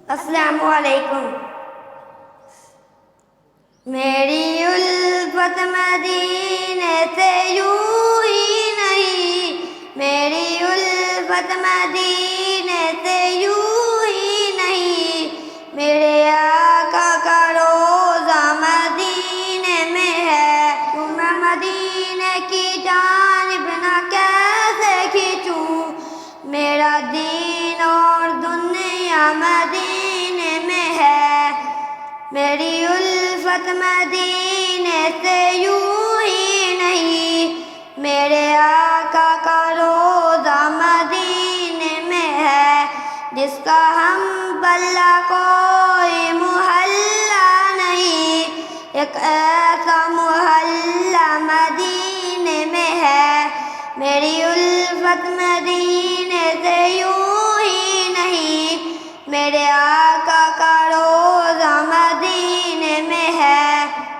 السلام علیکم۔ میری الفت مدینے سے یوں ہی نہیں، میری الفت مدینے سے یوں ہی نہیں، میرے آقا کا روضہ مدینے میں ہے، تو میں مدینے کی جانب نہ کیسے کھینچوں، میرا دین اور دنیا مدینے میں ہے، میری الفت مدینے سے یوں ہی نہیں، میرے آقا کا روضہ مدینے میں ہے، جس کا ہم پلہ کوئی محلہ نہیں، ایک ایسا محلہ مدینے میں ہے، میری الفت مدینے سے یوں ہی نہیں، میرے آقا کا روضہ